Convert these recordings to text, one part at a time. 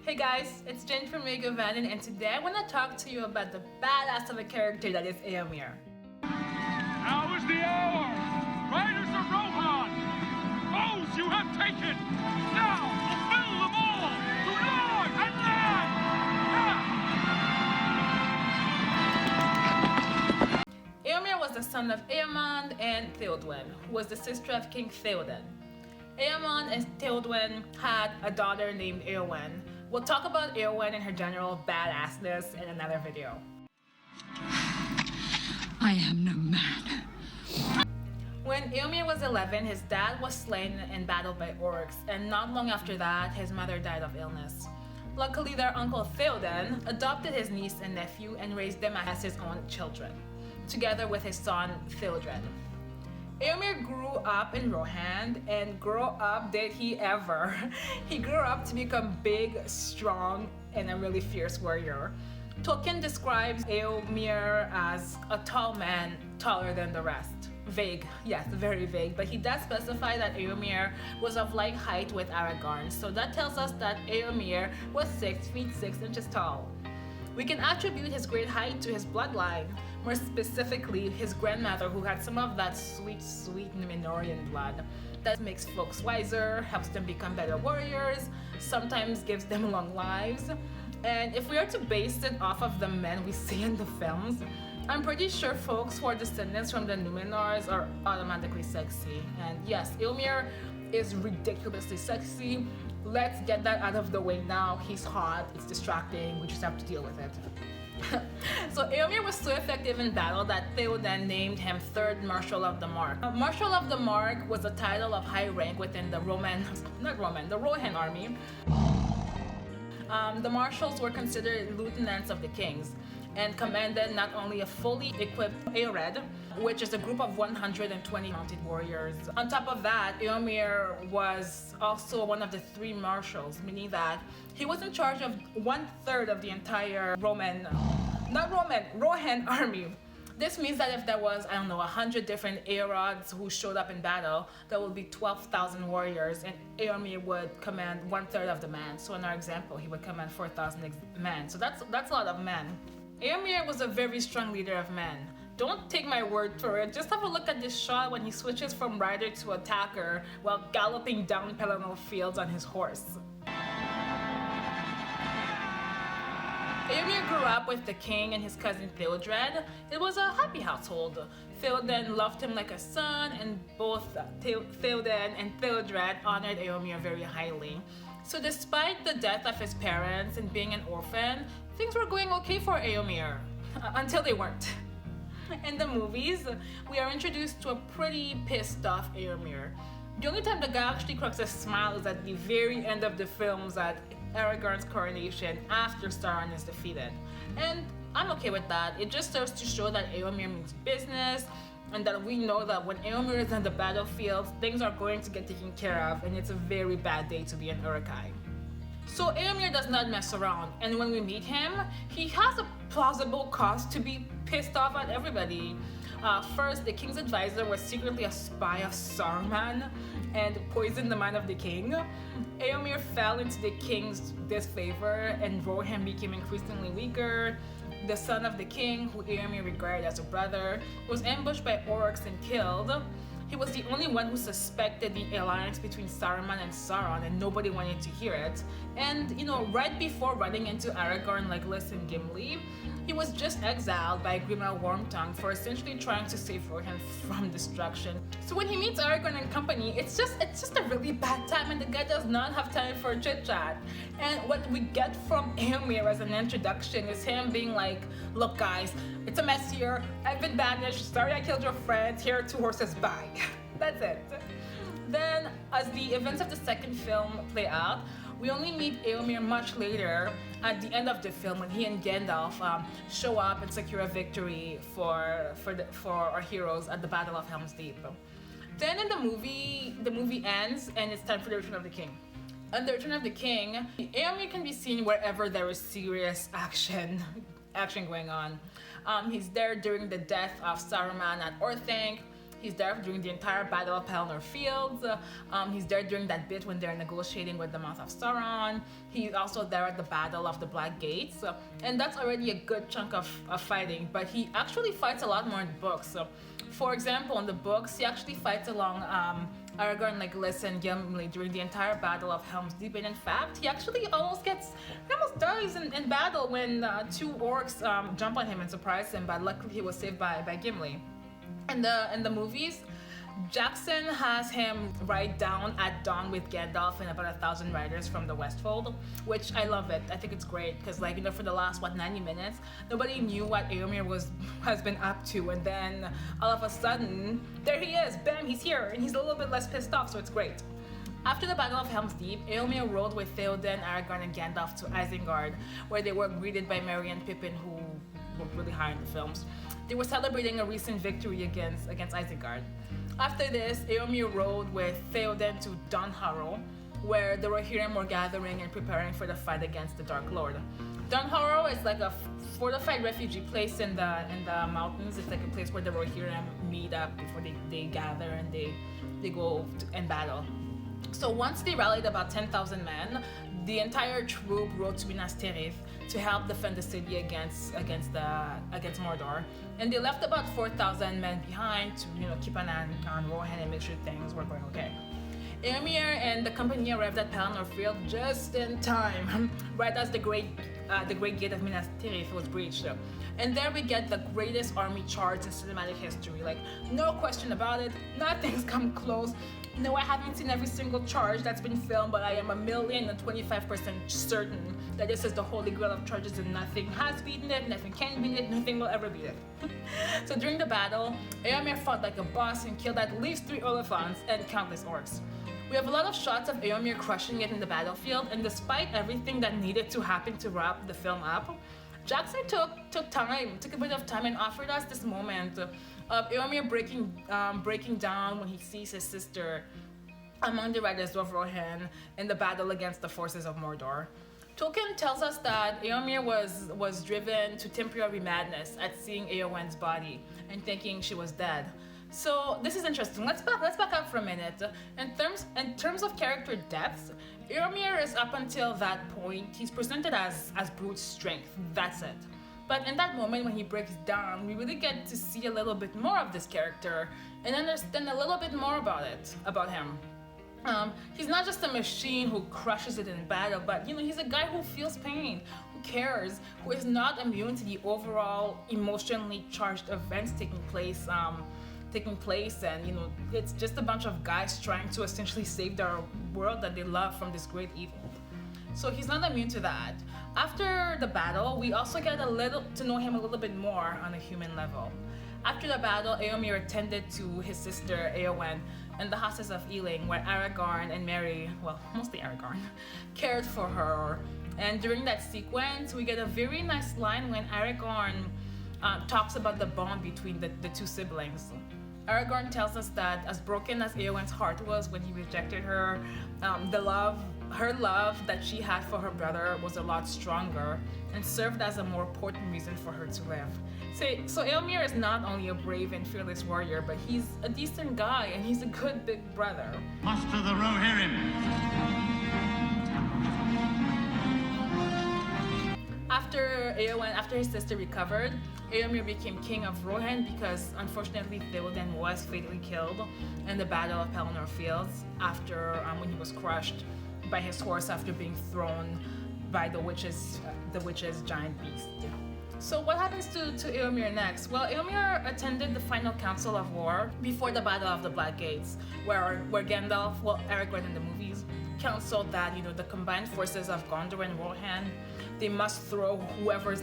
Hey guys, it's Jen from Van, and today I want to talk to you about the badass of a character that is Éomer. Now is the hour! Riders of Rohan! Those you have taken! Now fulfill them all! To Lord and land! Éomer was the son of Éomer and Theodwen, who was the sister of King Theoden. Éomer and Theodwen had a daughter named Éowen. We'll talk about Éowen and her general badassness in another video. I am no man. When Éomer was 11, his dad was slain in battle by orcs, and not long after that, his mother died of illness. Luckily, their uncle Theoden adopted his niece and nephew and raised them as his own children, together with his son Theodred. Éomer grew up in Rohan, and grow up did he ever. He grew up to become big, strong, and a really fierce warrior. Tolkien describes Éomer as a tall man, taller than the rest. Vague, yes, very vague, but he does specify that Éomer was of like height with Aragorn, so that tells us that Éomer was 6 feet 6 inches tall. We can attribute his great height to his bloodline, more specifically his grandmother, who had some of that sweet Numenorean blood that makes folks wiser, helps them become better warriors, sometimes gives them long lives. And if we are to base it off of the men we see in the films, I'm pretty sure folks who are descendants from the Numenors are automatically sexy. And yes, Éomer is ridiculously sexy. Let's get that out of the way now. He's hot, it's distracting, we just have to deal with it. So Éomer was so effective in battle that Theoden named him Third Marshal of the Mark. Marshal of the Mark was a title of high rank within the Rohan army. The marshals were considered lieutenants of the kings and commanded not only a fully equipped Eored, which is a group of 120 mounted warriors. On top of that, Éomer was also one of the 3 marshals, meaning that he was in charge of 1/3 of the entire Rohan army. This means that if there was, 100 different Eorods who showed up in battle, there would be 12,000 warriors, and Éomer would command 1/3 of the men. So in our example, he would command 4,000 men. So that's a lot of men. Éomer was a very strong leader of men. Don't take my word for it, just have a look at this shot when he switches from rider to attacker while galloping down Pelennor Fields on his horse. Éomer grew up with the king and his cousin Theodred. It was a happy household. Theoden loved him like a son, and both Theoden and Theodred honored Éomer very highly. So despite the death of his parents and being an orphan, things were going okay for Éomer, until they weren't. In the movies, we are introduced to a pretty pissed off Éomer. The only time the guy actually cracks a smile is at the very end of the films at Aragorn's coronation after Sauron is defeated. And I'm okay with that. It just serves to show that Éomer means business, and that we know that when Éomer is on the battlefield, things are going to get taken care of, and it's a very bad day to be an Uruk-hai. So Éomer does not mess around, and when we meet him, he has a plausible cause to be pissed off at everybody. First, the king's advisor was secretly a spy of Saruman and poisoned the mind of the king. Éomer fell into the king's disfavor, and Rohan became increasingly weaker. The son of the king, who Éomer regarded as a brother, was ambushed by orcs and killed. He was the only one who suspected the alliance between Saruman and Sauron, and nobody wanted to hear it. And, right before running into Aragorn, Legolas, and Gimli, he was just exiled by Grima Wormtongue for essentially trying to save Rohan from destruction. So when he meets Aragorn and company, it's just a really bad time, and the guy does not have time for chit chat. And what we get from Éomer as an introduction is him being like, "Look guys, it's a mess here. I've been banished. Sorry I killed your friends. Here are 2 horses. Bye." That's it. Then, as the events of the second film play out, we only meet Éomer much later at the end of the film when he and Gandalf show up and secure a victory for our heroes at the Battle of Helm's Deep. Then in the movie ends and it's time for the Return of the King. On the Return of the King, Éomer can be seen wherever there is serious action going on. He's there during the death of Saruman at Orthanc. He's there during the entire Battle of Pelennor Fields. He's there during that bit when they're negotiating with the Mouth of Sauron. He's also there at the Battle of the Black Gates. And that's already a good chunk of fighting, but he actually fights a lot more in the books. For example, in the books, he actually fights along Aragorn, Legolas, and Gimli during the entire Battle of Helm's Deep. And in fact, he almost dies in battle when two orcs jump on him and surprise him, but luckily he was saved by Gimli. In the movies, Jackson has him ride down at dawn with Gandalf and about 1,000 riders from the Westfold, which I love it. I think it's great because, for the last 90 minutes, nobody knew what Éomer has been up to, and then all of a sudden, there he is, bam, he's here, and he's a little bit less pissed off, so it's great. After the Battle of Helm's Deep, Éomer rode with Theoden, Aragorn, and Gandalf to Isengard, where they were greeted by Merry and Pippin, who were really high in the films. They were celebrating a recent victory against Isengard. After this, Éomer rode with Theoden to Dunharrow, where the Rohirrim were gathering and preparing for the fight against the Dark Lord. Dunharrow is like a fortified refugee place in the mountains. It's like a place where the Rohirrim meet up before they gather and they go and battle. So once they rallied about 10,000 men, the entire troop rode to Minas Tirith to help defend the city against Mordor, and they left about 4,000 men behind to keep an eye on Rohan and make sure things were going okay. Éomer and the company arrived at Pelennor Field just in time, right as the great gate of Minas Tirith was breached. And there we get the greatest army charge in cinematic history. No question about it, nothing's come close. No, I haven't seen every single charge that's been filmed, but I am 1,025% certain that this is the holy grail of charges and nothing has beaten it, nothing can beat it, nothing will ever beat it. So during the battle, Éomer fought like a boss and killed at least 3 Oliphants and countless orcs. We have a lot of shots of Éomer crushing it in the battlefield, and despite everything that needed to happen to wrap the film up, Jackson took a bit of time and offered us this moment of Éomer breaking down when he sees his sister among the riders of Rohan in the battle against the forces of Mordor. Tolkien tells us that Éomer was driven to temporary madness at seeing Éowyn's body and thinking she was dead. So this is interesting. Let's back up for a minute. In terms of character depth, Éomer is up until that point, he's presented as brute strength. That's it. But in that moment when he breaks down, we really get to see a little bit more of this character and understand a little bit more about him. He's not just a machine who crushes it in battle, but he's a guy who feels pain, who cares, who is not immune to the overall emotionally charged events taking place, and it's just a bunch of guys trying to essentially save their world that they love from this great evil. So he's not immune to that. After the battle, we also get to know him a little bit more on a human level. After the battle, Éomer attended to his sister Éowyn in the houses of Ealing, where Aragorn and Merry, well, mostly Aragorn, cared for her. And during that sequence, we get a very nice line when Aragorn talks about the bond between the two siblings. Aragorn tells us that as broken as Éowyn's heart was when he rejected her, her love that she had for her brother was a lot stronger and served as a more potent reason for her to live. So Éomer is not only a brave and fearless warrior, but he's a decent guy and he's a good big brother. Muster the Rohirrim. After his sister recovered, Éomer became king of Rohan because unfortunately Theoden was fatally killed in the Battle of Pelennor Fields when he was crushed by his horse after being thrown by the witch's giant beast. So what happens to Éomer next? Well, Éomer attended the final council of war before the Battle of the Black Gates, where Gandalf, Aragorn in the movies, counseled that the combined forces of Gondor and Rohan, they must throw whoever's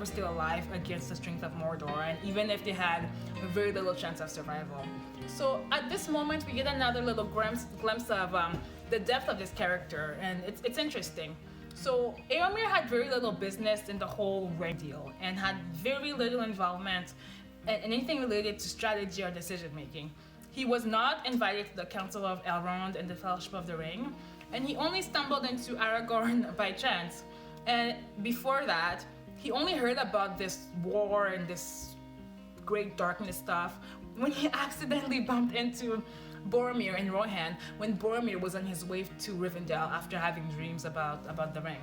still alive against the strength of Mordor, and even if they had very little chance of survival. So at this moment, we get another little glimpse of the depth of this character, and it's interesting. So Éomer had very little business in the whole ring deal and had very little involvement in anything related to strategy or decision making. He was not invited to the Council of Elrond and the Fellowship of the Ring, and he only stumbled into Aragorn by chance. And before that, he only heard about this war and this great darkness stuff when he accidentally bumped into Boromir and Rohan when Boromir was on his way to Rivendell after having dreams about the ring.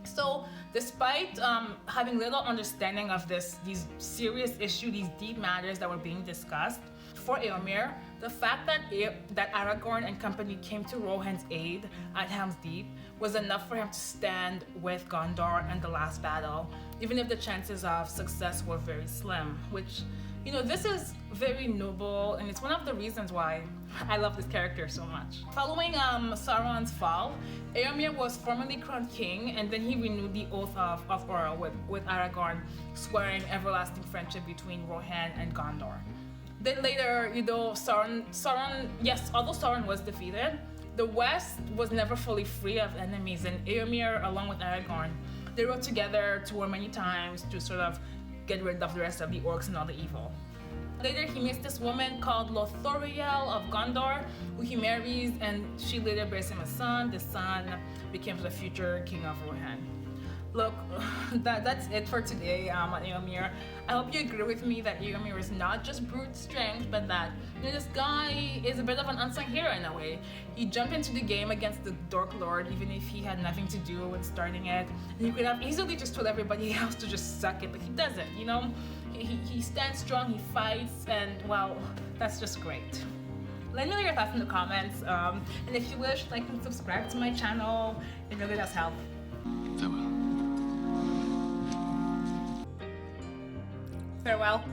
So, despite having little understanding of these serious issues, these deep matters that were being discussed, for Éomer, the fact that Aragorn and company came to Rohan's aid at Helm's Deep was enough for him to stand with Gondor in the last battle, even if the chances of success were very slim, which, you know, this is very noble, and it's one of the reasons why I love this character so much. Following Sauron's fall, Éomer was formally crowned king, and then he renewed the oath of Orel with Aragorn, swearing everlasting friendship between Rohan and Gondor. Then later, you know, Sauron, yes, although Sauron was defeated, the West was never fully free of enemies, and Éomer, along with Aragorn, they rode together to war many times to sort of get rid of the rest of the orcs and all the evil. Later, he meets this woman called Lothoriel of Gondor, who he marries, and she later bears him a son. The son becomes the future king of Rohan. Look, that's it for today on Éomer. I hope you agree with me that Éomer is not just brute strength, but that, you know, this guy is a bit of an unsung hero in a way. He jumped into the game against the Dork Lord even if he had nothing to do with starting it. And you could have easily just told everybody else to just suck it, but he doesn't, you know? He stands strong, he fights, and well, that's just great. Let me know your thoughts in the comments, and if you wish, like and subscribe to my channel. It really does help. Farewell. Farewell.